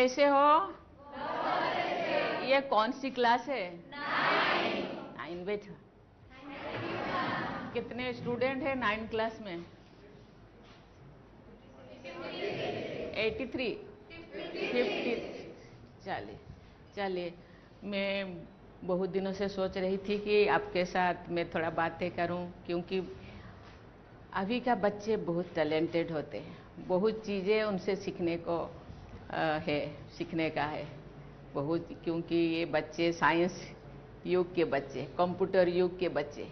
कैसे हो? ये कौन सी क्लास है? 9 बैठो। कितने स्टूडेंट हैं 9 क्लास में? 83, 50। चलिए मैं बहुत दिनों से सोच रही थी कि आपके साथ मैं थोड़ा बातें करूं, क्योंकि अभी का बच्चे बहुत टैलेंटेड होते हैं, बहुत चीज़ें उनसे सीखने को सीखने का है बहुत, क्योंकि ये बच्चे साइंस युग के बच्चे, कंप्यूटर युग के बच्चे,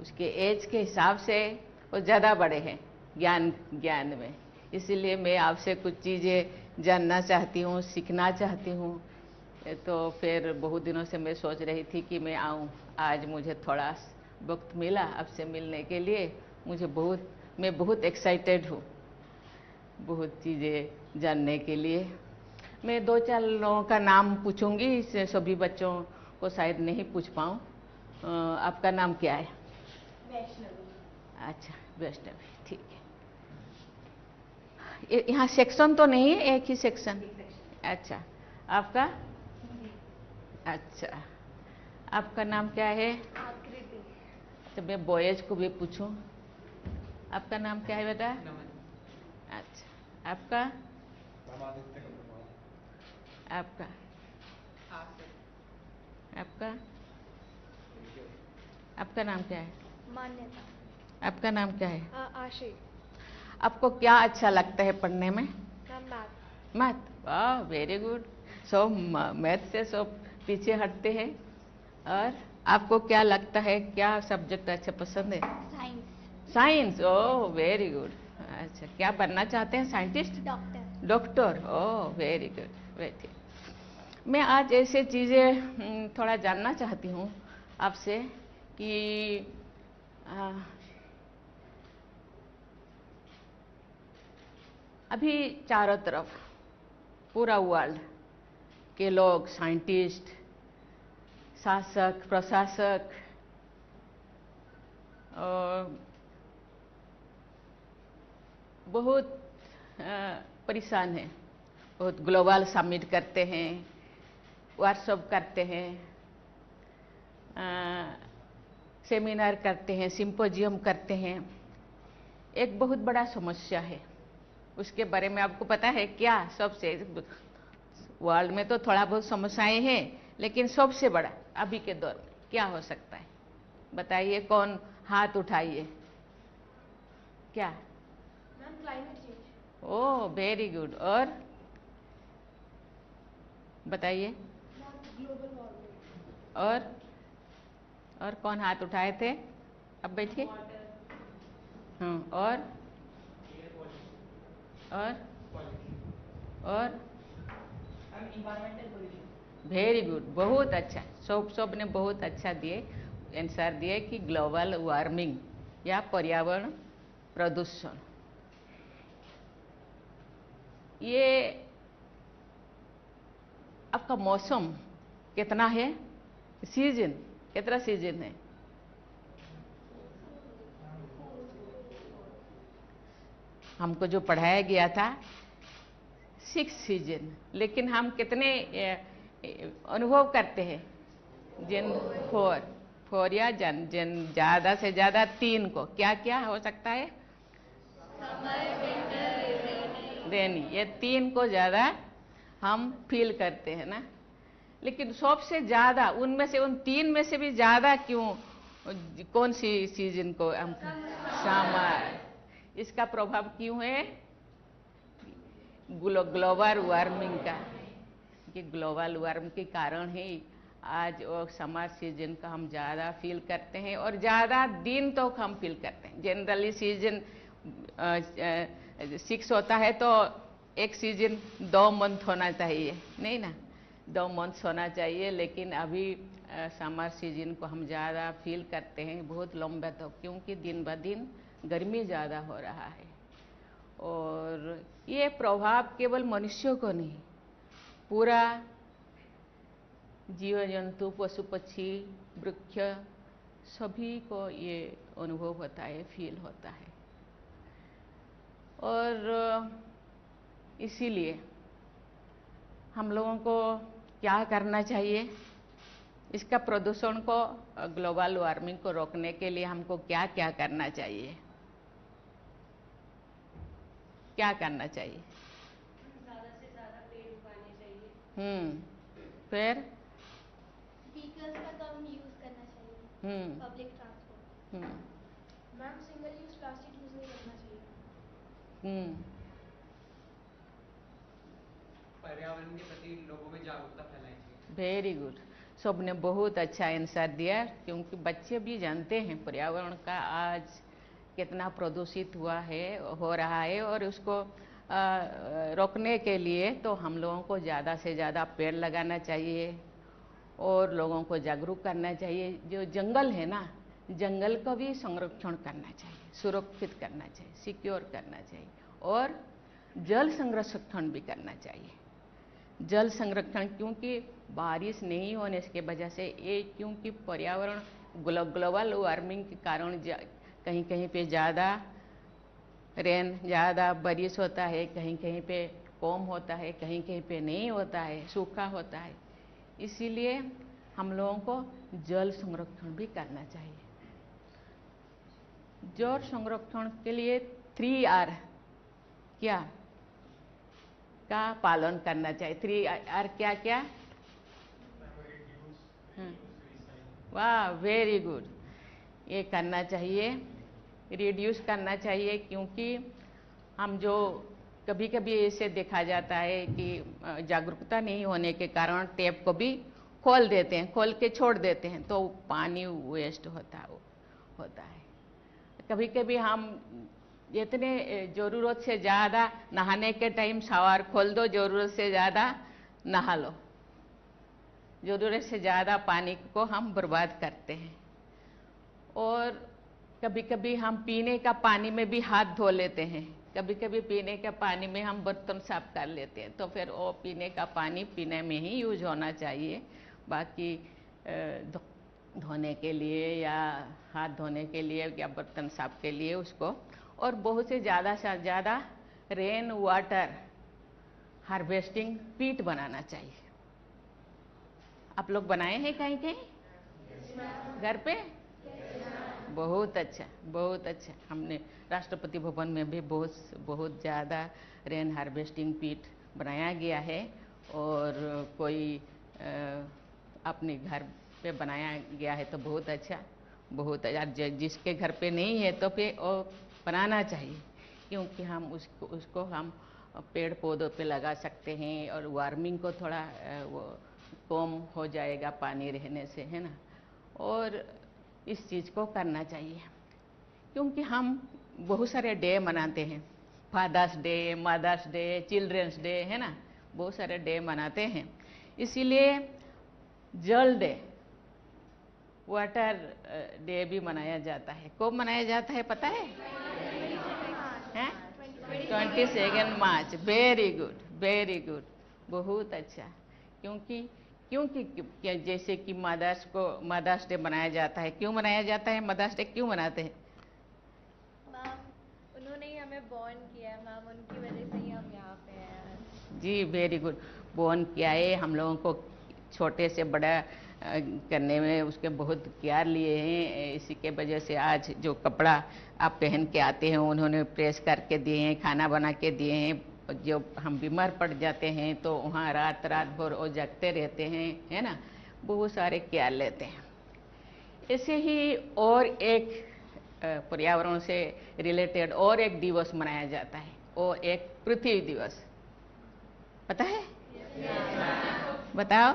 उसके एज के हिसाब से वो ज़्यादा बड़े हैं ज्ञान में। इसीलिए मैं आपसे कुछ चीज़ें जानना चाहती हूँ, सीखना चाहती हूँ। तो फिर बहुत दिनों से मैं सोच रही थी कि मैं आऊँ, आज मुझे थोड़ा वक्त मिला आपसे मिलने के लिए। मैं बहुत एक्साइटेड हूँ बहुत चीज़ें जानने के लिए। मैं 2-4 लोगों का नाम पूछूंगी, इससे सभी बच्चों को शायद नहीं पूछ पाऊँ। आपका नाम क्या है? वैष्णवी। अच्छा, वैष्णवी, ठीक है। यहाँ सेक्शन तो नहीं है, एक ही सेक्शन? अच्छा, आपका? अच्छा, आपका नाम क्या है? आकृति। तो मैं बॉयज को भी पूछूं, आपका नाम क्या है बेटा? अच्छा, आपका? आपका? आपका? आपका नाम क्या है? मान्यता। आपका नाम क्या है? आशी। आपको क्या अच्छा लगता है पढ़ने में? मैथ। मैथ, वाह, वेरी गुड। सब मैथ से सब पीछे हटते हैं। और आपको क्या लगता है, क्या सब्जेक्ट अच्छा पसंद है? Science. Science, oh very good. अच्छा, क्या बनना चाहते हैं? Scientist? Doctor. Doctor, oh very good, very. मैं आज ऐसे चीज़ें थोड़ा जानना चाहती हूँ आपसे कि अभी चारों तरफ पूरा वर्ल्ड के लोग, साइंटिस्ट, शासक, प्रशासक, और बहुत परेशान हैं। बहुत ग्लोबल समिट करते हैं, वर्कशॉप करते हैं, सेमिनार करते हैं, सिंपोजियम करते हैं। एक बहुत बड़ा समस्या है, उसके बारे में आपको पता है क्या? सबसे वर्ल्ड में तो थोड़ा बहुत समस्याएं हैं, लेकिन सबसे बड़ा अभी के दौर में क्या हो सकता है? बताइए, कौन हाथ उठाइए। क्या? Ma'am, climate change. Oh very good. और बताइए। Global warming. और कौन हाथ उठाए थे? अब बैठिए। हाँ, और वेरी गुड, बहुत अच्छा। सब ने बहुत अच्छा दिए, आंसर दिए कि ग्लोबल वार्मिंग या पर्यावरण प्रदूषण। ये आपका मौसम कितना है? सीजन कितना सीजन है? हमको जो पढ़ाया गया था 6 सीजन, लेकिन हम कितने अनुभव करते हैं? जिन 4 या जन ज़्यादा से ज़्यादा 3 को क्या क्या हो सकता है? रेनी, ये 3 को ज़्यादा हम फील करते हैं ना। लेकिन सबसे ज़्यादा उनमें से, उन 3 में से भी ज़्यादा क्यों, कौन सी सीजन को हम? समर। इसका प्रभाव क्यों है? ग्लोबल वार्मिंग का। कि ग्लोबल वार्मिंग के कारण ही आज वो समर सीजन का हम ज़्यादा फील करते हैं, और ज़्यादा दिन तो हम फील करते हैं। जनरली सीजन 6 होता है, तो एक सीजन 2 मंथ होना चाहिए, नहीं ना? 2 मंथ होना चाहिए, लेकिन अभी समर सीजन को हम ज़्यादा फील करते हैं, बहुत लंबा, तो क्योंकि दिन ब दिन गर्मी ज़्यादा हो रहा है। और ये प्रभाव केवल मनुष्यों को नहीं, पूरा जीव जंतु, पशु पक्षी, वृक्ष, सभी को ये अनुभव होता है, फील होता है। और इसीलिए हम लोगों को क्या करना चाहिए, इसका प्रदूषण को, ग्लोबल वार्मिंग को रोकने के लिए हमको क्या क्या करना चाहिए, क्या करना चाहिए? ज़्यादा से ज़्यादा पेड़ उगाने चाहिए। फिर व्हीकल्स का कम यूज़ करना चाहिए। Hmm public transport. Hmm ma'am single use plastic use नहीं करना चाहिए। हम्म पर्यावरण के प्रति लोगों में जागरूकता फैलानी चाहिए। वेरी गुड, सबने बहुत अच्छा आंसर दिया, क्योंकि बच्चे भी जानते हैं पर्यावरण का आज कितना प्रदूषित हुआ है, हो रहा है, और उसको रोकने के लिए तो हम लोगों को ज़्यादा से ज़्यादा पेड़ लगाना चाहिए और लोगों को जागरूक करना चाहिए। जो जंगल है ना, जंगल को भी संरक्षण करना चाहिए, सुरक्षित करना चाहिए, सिक्योर करना चाहिए, और जल संरक्षण भी करना चाहिए। जल संरक्षण, क्योंकि बारिश नहीं होने की वजह से ये, क्योंकि पर्यावरण ग्लोबल वार्मिंग के कारण कहीं कहीं पे ज़्यादा रेन, ज़्यादा बारिश होता है, कहीं कहीं पे कम होता है, कहीं कहीं पे नहीं होता है, सूखा होता है। इसीलिए हम लोगों को जल संरक्षण भी करना चाहिए। जल संरक्षण के लिए 3R क्या का पालन करना चाहिए? 3R क्या क्या? वाह, वेरी गुड। ये करना चाहिए, रिड्यूस करना चाहिए, क्योंकि हम जो कभी कभी ऐसे देखा जाता है कि जागरूकता नहीं होने के कारण टैप को भी खोल देते हैं, खोल के छोड़ देते हैं, तो पानी वेस्ट होता है। कभी कभी हम जितने ज़रूरत से ज़्यादा नहाने के टाइम शावर खोल दो, ज़रूरत से ज़्यादा नहा लो, ज़रूरत से ज़्यादा पानी को हम बर्बाद करते हैं। और कभी कभी हम पीने का पानी में भी हाथ धो लेते हैं, कभी कभी पीने का पानी में हम बर्तन साफ कर लेते हैं, तो फिर वो पीने का पानी पीने में ही यूज होना चाहिए, बाकी धोने के लिए या हाथ धोने के लिए या बर्तन साफ के लिए उसको। और बहुत से ज़्यादा रेन वाटर हार्वेस्टिंग पीट बनाना चाहिए। आप लोग बनाए हैं कहीं कहीं घर पे? बहुत अच्छा, बहुत अच्छा। हमने राष्ट्रपति भवन में भी बहुत ज़्यादा रेन हार्वेस्टिंग पीट बनाया गया है, और कोई अपने घर पे बनाया गया है तो बहुत अच्छा, बहुत अच्छा। जिसके घर पे नहीं है तो फिर वो बनाना चाहिए, क्योंकि हम उसको हम पेड़ पौधों पे लगा सकते हैं, और वार्मिंग को थोड़ा वो कम हो जाएगा पानी रहने से, है ना। और इस चीज़ को करना चाहिए, क्योंकि हम बहुत सारे डे मनाते हैं, father's day, mother's day, children's day, है ना, बहुत सारे डे मनाते हैं। इसीलिए जल डे, वाटर डे भी मनाया जाता है। कब मनाया जाता है पता है? 22 मार्च। वेरी गुड, वेरी गुड, बहुत अच्छा। क्योंकि जैसे कि मदर्स डे मनाया जाता है, क्यों मनाया जाता है? मदर्स डे क्यों मनाते हैं? मैम उन्होंने ही हमें बॉर्न किया है मैम, उनकी वजह से ही हम यहाँ पे हैं। जी, वेरी गुड। बॉर्न किया है, हम लोगों को छोटे से बड़ा करने में उसके बहुत केयर लिए हैं। इसी के वजह से आज जो कपड़ा आप पहन के आते हैं उन्होंने प्रेस करके दिए हैं, खाना बना के दिए हैं। जो हम बीमार पड़ जाते हैं तो वहाँ रात भर वो जगते रहते हैं, है ना, बहुत सारे केयर लेते हैं। ऐसे ही और एक पर्यावरण से रिलेटेड और एक दिवस मनाया जाता है, वो एक पृथ्वी दिवस, पता है? बताओ।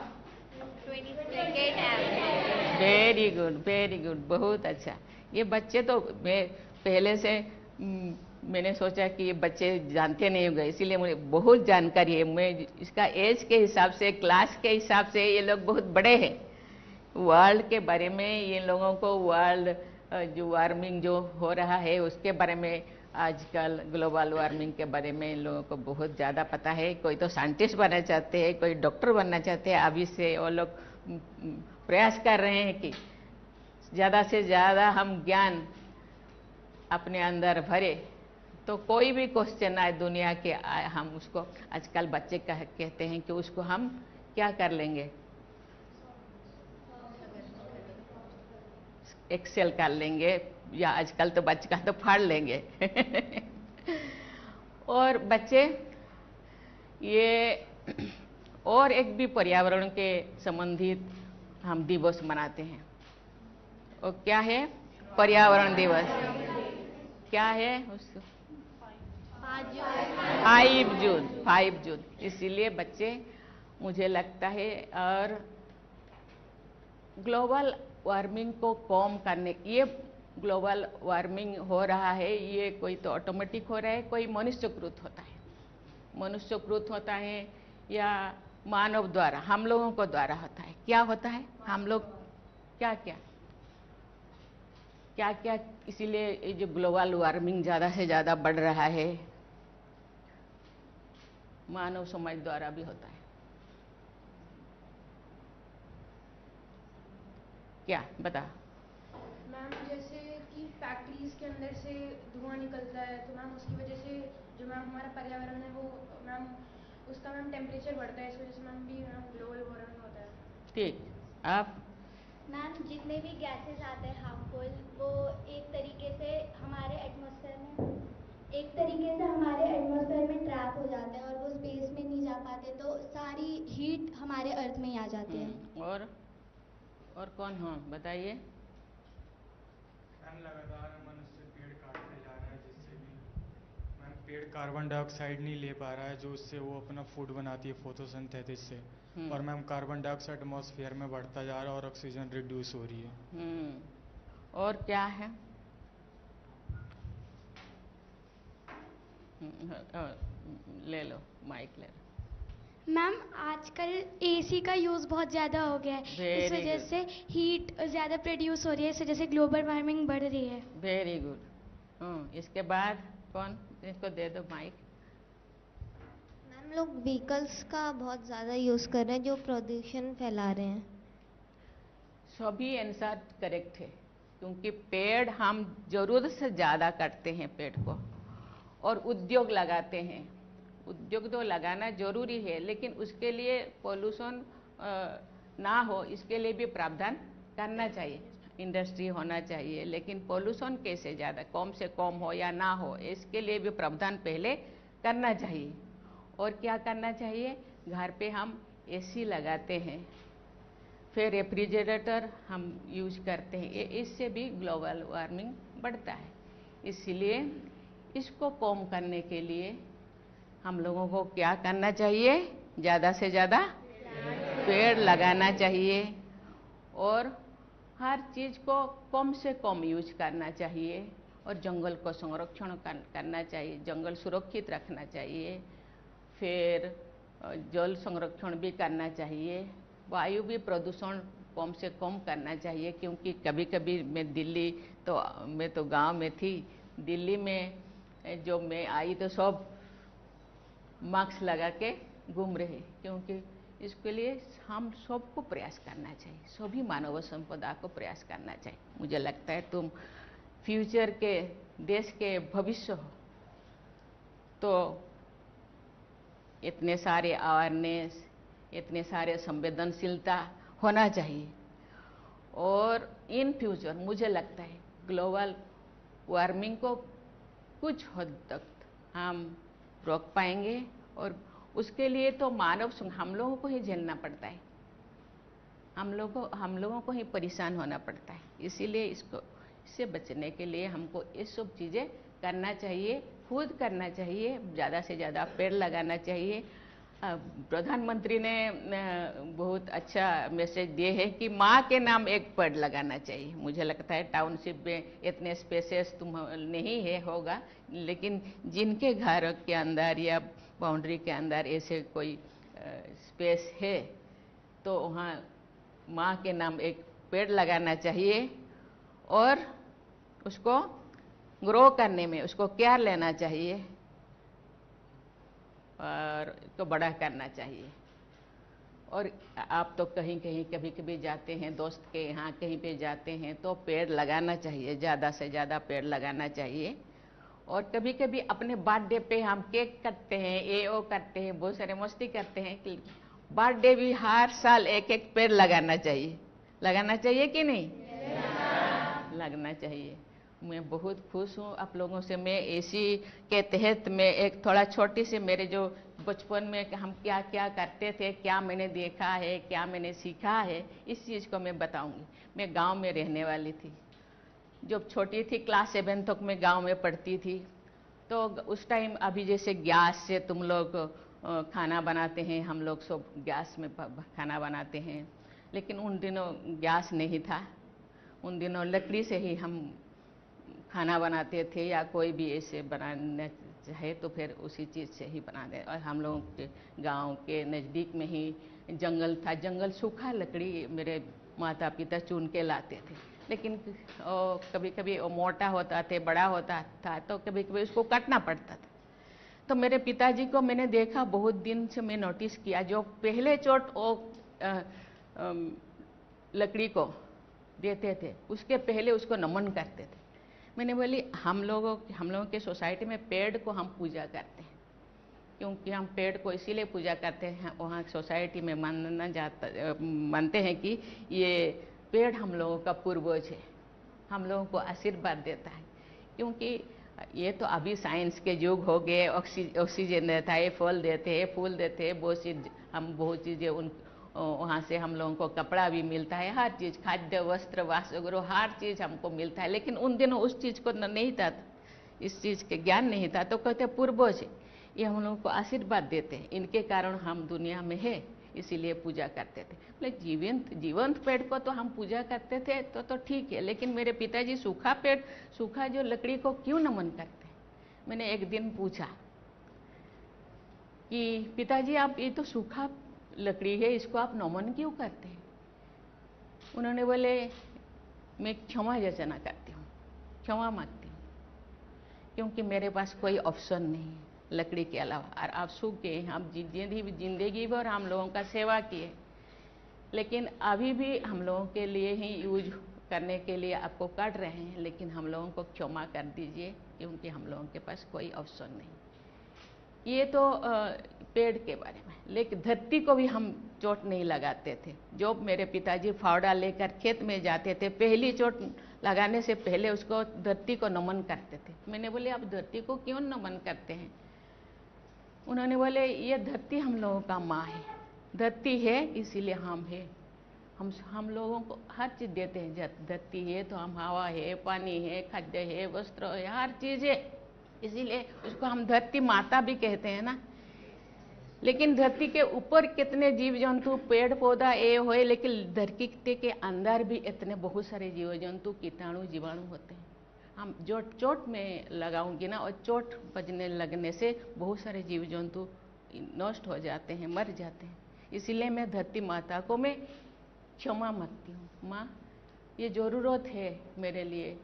22 वेरी गुड, वेरी गुड, बहुत अच्छा। ये बच्चे तो मैं पहले से मैंने सोचा कि ये बच्चे जानते नहीं होंगे, इसीलिए मुझे बहुत जानकारी है। मैं इसका एज के हिसाब से, क्लास के हिसाब से ये लोग बहुत बड़े हैं। वर्ल्ड के बारे में ये लोगों को, वर्ल्ड जो वार्मिंग जो हो रहा है उसके बारे में, आजकल ग्लोबल वार्मिंग के बारे में इन लोगों को बहुत ज़्यादा पता है। कोई तो साइंटिस्ट बनना चाहते हैं, कोई डॉक्टर बनना चाहते हैं। अभी से वो लोग प्रयास कर रहे हैं कि ज़्यादा से ज़्यादा हम ज्ञान अपने अंदर भरे, तो कोई भी क्वेश्चन आए दुनिया के आए, हम उसको आजकल बच्चे कहते हैं कि उसको हम क्या कर लेंगे, एक्सेल कर लेंगे, या आजकल तो बच्चे का तो फाड़ लेंगे और बच्चे ये और एक भी पर्यावरण के संबंधित हम दिवस मनाते हैं। और क्या है पर्यावरण दिवस? क्या है उसको? 5 जून। इसीलिए बच्चे, मुझे लगता है, और ग्लोबल वार्मिंग को कम करने, ये ग्लोबल वार्मिंग हो रहा है, ये कोई तो ऑटोमेटिक हो रहा है, कोई मनुष्यकृत होता है, मनुष्यकृत होता है या मानव द्वारा, हम लोगों को द्वारा होता है। क्या होता है? हम लोग क्या क्या क्या क्या, इसीलिए ये जो ग्लोबल वार्मिंग ज़्यादा से ज़्यादा बढ़ रहा है, मानव समाज द्वारा भी होता है। क्या बता? मैम जैसे कि फैक्ट्रीज के अंदर से धुआं निकलता है, तो मैम उसकी वजह से जो मैम हमारा पर्यावरण है वो मैम उसका मैम टेम्परेचर बढ़ता है, इस वजह से मैम भी मैम ग्लोबल वार्मिंग होता है। ठीक। आप? मैम जितने भी गैसेस आते हैं हार्मफुल, वो एक तरीके से हमारे एटमॉस्फेयर में ट्रैप हो जाते हैं और वो स्पेस में नहीं जा पाते, तो सारी हीट हमारे अर्थ में ही आ जाती है। और कौन हो बताइए? मैम लगातार मनुष्य पेड़ काटते जा रहा है, जिससे भी मैम पेड़ कार्बन डाइऑक्साइड नहीं ले पा रहा है, जो उससे वो अपना फूड बनाती है फोटोसिंथेसिस से, और मैम कार्बन डाइऑक्साइड एटमॉस्फेयर में बढ़ता जा रहा है और ऑक्सीजन रिड्यूस हो रही है। और क्या है? ले लो माइक, ले लो। मैम आजकल एसी का यूज़ बहुत ज़्यादा हो गया है, इस वजह से हीट ज़्यादा प्रोड्यूस हो रही है, इस वजह से ग्लोबल वार्मिंग बढ़ रही है। Very good. इसके बाद कौन? इसको दे दो माइक। मैम लोग व्हीकल्स का बहुत ज़्यादा यूज़ कर रहे हैं जो प्रदूषण फैला रहे हैं। सभी आंसर करेक्ट है, क्योंकि पेड़ हम जरूरत से ज़्यादा काटते हैं पेड़ को, और उद्योग लगाते हैं। उद्योग तो लगाना जरूरी है, लेकिन उसके लिए पोल्यूशन ना हो, इसके लिए भी प्रावधान करना चाहिए। इंडस्ट्री होना चाहिए, लेकिन पोल्यूशन कैसे ज़्यादा कम से कम हो या ना हो, इसके लिए भी प्रावधान पहले करना चाहिए। और क्या करना चाहिए? घर पे हम एसी लगाते हैं, फिर रेफ्रिजरेटर हम यूज करते हैं, इससे भी ग्लोबल वार्मिंग बढ़ता है। इसलिए इसको कम करने के लिए हम लोगों को क्या करना चाहिए? ज़्यादा से ज़्यादा पेड़ लगाना चाहिए, और हर चीज़ को कम से कम यूज करना चाहिए, और जंगल को संरक्षण करना चाहिए, जंगल सुरक्षित रखना चाहिए, फिर जल संरक्षण भी करना चाहिए, वायु भी प्रदूषण कम से कम करना चाहिए। क्योंकि कभी कभी मैं तो गांव में थी, दिल्ली में जो मैं आई तो सब मास्क लगा के घूम रहे, क्योंकि इसके लिए हम सबको प्रयास करना चाहिए, सभी मानव संपदा को प्रयास करना चाहिए। मुझे लगता है तुम फ्यूचर के देश के भविष्य हो, तो इतने सारे अवेयरनेस, इतने सारे संवेदनशीलता होना चाहिए। और इन फ्यूचर मुझे लगता है ग्लोबल वार्मिंग को कुछ हद तक हम रोक पाएंगे, और उसके लिए तो हम लोगों को ही झेलना पड़ता है, हम लोगों को ही परेशान होना पड़ता है। इसीलिए इससे बचने के लिए हमको ये सब चीज़ें करना चाहिए, खुद करना चाहिए, ज़्यादा से ज़्यादा पेड़ लगाना चाहिए। प्रधानमंत्री ने बहुत अच्छा मैसेज दिए है कि माँ के नाम एक पेड़ लगाना चाहिए। मुझे लगता है टाउनशिप में इतने स्पेसेस तुम नहीं है होगा, लेकिन जिनके घर के अंदर या बाउंड्री के अंदर ऐसे कोई स्पेस है, तो वहाँ माँ के नाम एक पेड़ लगाना चाहिए, और उसको ग्रो करने में उसको केयर लेना चाहिए, और इसको बड़ा करना चाहिए। और आप तो कहीं कहीं कभी कभी जाते हैं, दोस्त के यहाँ कहीं पे जाते हैं, तो पेड़ लगाना चाहिए, ज़्यादा से ज़्यादा पेड़ लगाना चाहिए। और कभी कभी अपने बर्थडे पे हम केक काटते हैं, ये वो करते हैं, बहुत सारे मस्ती करते हैं। बर्थडे भी हर साल एक एक पेड़ लगाना चाहिए। लगाना चाहिए कि नहीं? लगना चाहिए। मैं बहुत खुश हूँ आप लोगों से। मैं एसी के तहत में एक थोड़ा छोटी सी मेरे जो बचपन में हम क्या क्या करते थे, क्या मैंने देखा है, क्या मैंने सीखा है, इस चीज़ को मैं बताऊंगी। मैं गांव में रहने वाली थी। जब छोटी थी क्लास 7 तक मैं गांव में पढ़ती थी। तो उस टाइम अभी जैसे गैस से तुम लोग खाना बनाते हैं, हम लोग सब गैस में खाना बनाते हैं, लेकिन उन दिनों गैस नहीं था। उन दिनों लकड़ी से ही हम खाना बनाते थे, या कोई भी ऐसे बनाना चाहे तो फिर उसी चीज़ से ही बनाते। और हम लोगों के गांव के नज़दीक में ही जंगल था। जंगल सूखा लकड़ी मेरे माता पिता चुन के लाते थे, लेकिन कभी कभी वो मोटा होता था, बड़ा होता था, तो कभी कभी उसको काटना पड़ता था। तो मेरे पिताजी को मैंने देखा, बहुत दिन से मैं नोटिस किया, जो पहले चोट वो लकड़ी को देते थे उसके पहले उसको नमन करते थे। मैंने बोली हम लोगों के सोसाइटी में पेड़ को हम पूजा करते हैं, क्योंकि हम पेड़ को इसीलिए पूजा करते हैं, वहाँ सोसाइटी में मानते हैं कि ये पेड़ हम लोगों का पूर्वज है, हम लोगों को आशीर्वाद देता है। क्योंकि ये तो अभी साइंस के युग हो गए, ऑक्सीजन देता है, फल देते हैं, फूल देते हैं, बहुत चीज़ें उन वहाँ से हम लोगों को कपड़ा भी मिलता है, हर चीज़, खाद्य वस्त्र वासगृह हर चीज़ हमको मिलता है। लेकिन उन दिनों उस चीज़ को नहीं था, इस चीज़ के ज्ञान नहीं था, तो कहते पूर्वज ये हम लोगों को आशीर्वाद देते हैं, इनके कारण हम दुनिया में है, इसीलिए पूजा करते थे। बोले जीवंत पेड़ को तो हम पूजा करते थे तो ठीक है, लेकिन मेरे पिताजी सूखा जो लकड़ी को क्यों नमन करते हैं? मैंने एक दिन पूछा कि पिताजी आप ये तो सूखा लकड़ी है, इसको आप नमन क्यों करते हैं? उन्होंने बोले मैं क्षमा याचना करती हूँ, क्षमा मांगती हूँ, क्योंकि मेरे पास कोई ऑप्शन नहीं है लकड़ी के अलावा। और आप सूख गए, हम जिंदगी भर हम लोगों का सेवा किए, लेकिन अभी भी हम लोगों के लिए ही यूज करने के लिए आपको काट रहे हैं, लेकिन हम लोगों को क्षमा कर दीजिए, क्योंकि हम लोगों के पास कोई ऑप्शन नहीं। ये तो पेड़ के बारे में। लेकिन धरती को भी हम चोट नहीं लगाते थे। जो मेरे पिताजी फावड़ा लेकर खेत में जाते थे, पहली चोट लगाने से पहले उसको धरती को नमन करते थे। मैंने बोले आप धरती को क्यों नमन करते हैं? उन्होंने बोले ये धरती हम लोगों का माँ है, धरती है इसीलिए हम है, हम लोगों को हर चीज़ देते हैं। धरती है तो हम हवा है, पानी है, खाद्य है, वस्त्र है, हर चीज़ है, इसीलिए उसको हम धरती माता भी कहते हैं ना। लेकिन धरती के ऊपर कितने जीव जंतु, पेड़ पौधा ये होए, लेकिन धरती के अंदर भी इतने बहुत सारे जीव जंतु, कीटाणु, जीवाणु होते हैं। हम जो चोट में लगाऊंगी ना, और चोट बजने लगने से बहुत सारे जीव जंतु नष्ट हो जाते हैं, मर जाते हैं। इसीलिए मैं धरती माता को मैं क्षमा मांगती हूँ। माँ ये ज़रूरत है मेरे लिए,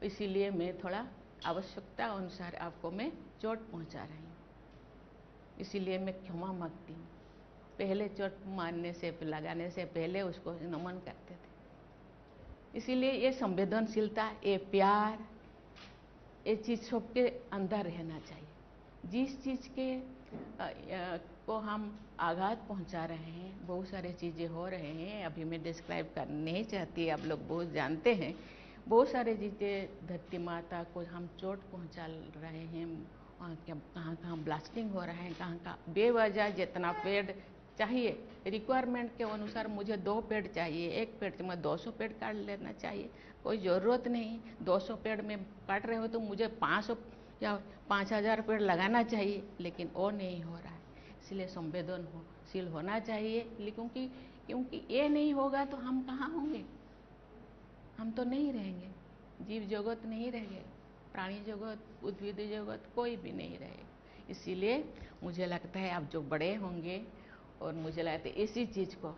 इसीलिए मैं थोड़ा आवश्यकता अनुसार आपको मैं चोट पहुँचा रही हूँ, इसीलिए मैं क्षमा मांगती हूँ। पहले चोट मारने से, लगाने से पहले उसको नमन करते थे। इसीलिए ये संवेदनशीलता, ये प्यार, ये चीज़ सबके अंदर रहना चाहिए। जिस चीज़ के को हम आघात पहुंचा रहे हैं, बहुत सारे चीज़ें हो रहे हैं, अभी मैं डिस्क्राइब करना नहीं चाहती, आप लोग बहुत जानते हैं। बहुत सारे चीज़ें धरती माता को हम चोट पहुंचा रहे हैं, कहाँ कहाँ ब्लास्टिंग हो रहा है, कहाँ कहाँ बेवजह जितना पेड़ चाहिए, रिक्वायरमेंट के अनुसार मुझे 2 पेड़ चाहिए, एक पेड़ से मैं 200 पेड़ काट लेना चाहिए, कोई ज़रूरत नहीं। 200 पेड़ में काट रहे हो तो मुझे 500 या 5000 पेड़ लगाना चाहिए, लेकिन वो नहीं हो रहा है। इसलिए संवेदनशील होना चाहिए, क्योंकि ये नहीं होगा तो हम कहाँ होंगे? हम तो नहीं रहेंगे, जीव जगत नहीं रहेंगे, प्राणी जगत, उद्भिद जगत कोई भी नहीं रहे। इसीलिए मुझे लगता है आप जो बड़े होंगे, और मुझे लगता है इसी चीज़ को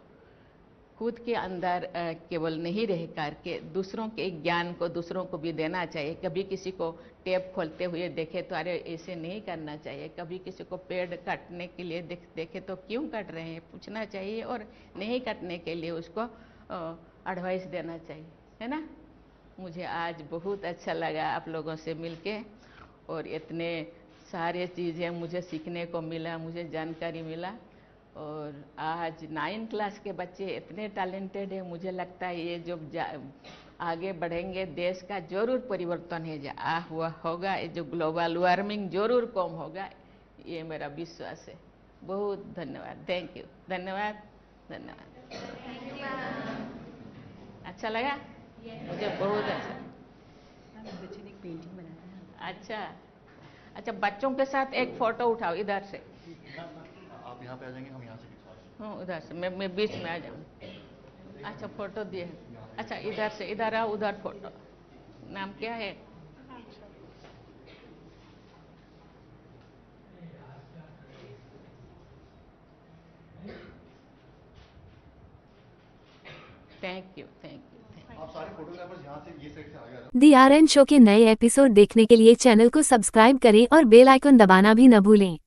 खुद के अंदर केवल नहीं रह करके दूसरों के ज्ञान को दूसरों को भी देना चाहिए। कभी किसी को टेप खोलते हुए देखे तो अरे ऐसे नहीं करना चाहिए, कभी किसी को पेड़ काटने के लिए देखे तो क्यों काट रहे हैं पूछना चाहिए, और नहीं काटने के लिए उसको एडवाइस देना चाहिए, है ना। मुझे आज बहुत अच्छा लगा आप लोगों से मिलके, और इतने सारे चीज़ें मुझे सीखने को मिला, मुझे जानकारी मिला। और आज 9 क्लास के बच्चे इतने टैलेंटेड है, मुझे लगता है ये जो आगे बढ़ेंगे देश का जरूर परिवर्तन है हुआ होगा, ये जो ग्लोबल वार्मिंग जरूर कम होगा, ये मेरा विश्वास है। बहुत धन्यवाद, थैंक यू, धन्यवाद धन्यवाद। अच्छा लगा? मुझे बहुत अच्छा। बच्चे ने एक पेंटिंग बनाया है। अच्छा, बच्चों के साथ एक फोटो उठाओ इधर से। आप यहाँ पे आ जाएंगे, हम यहाँ से खिंचवा लेंगे। उधर से मैं बीच में आ जाऊँ। अच्छा, फोटो दिए। अच्छा, इधर से इधर आओ, उधर फोटो। नाम क्या है? Thank you, thank you. आप सारे फोटोग्राफर्स यहाँ से ये साइड से आगे आ जाओ। दी आरएन शो के नए एपिसोड देखने के लिए चैनल को सब्सक्राइब करें और बेल आइकन दबाना भी न भूलें।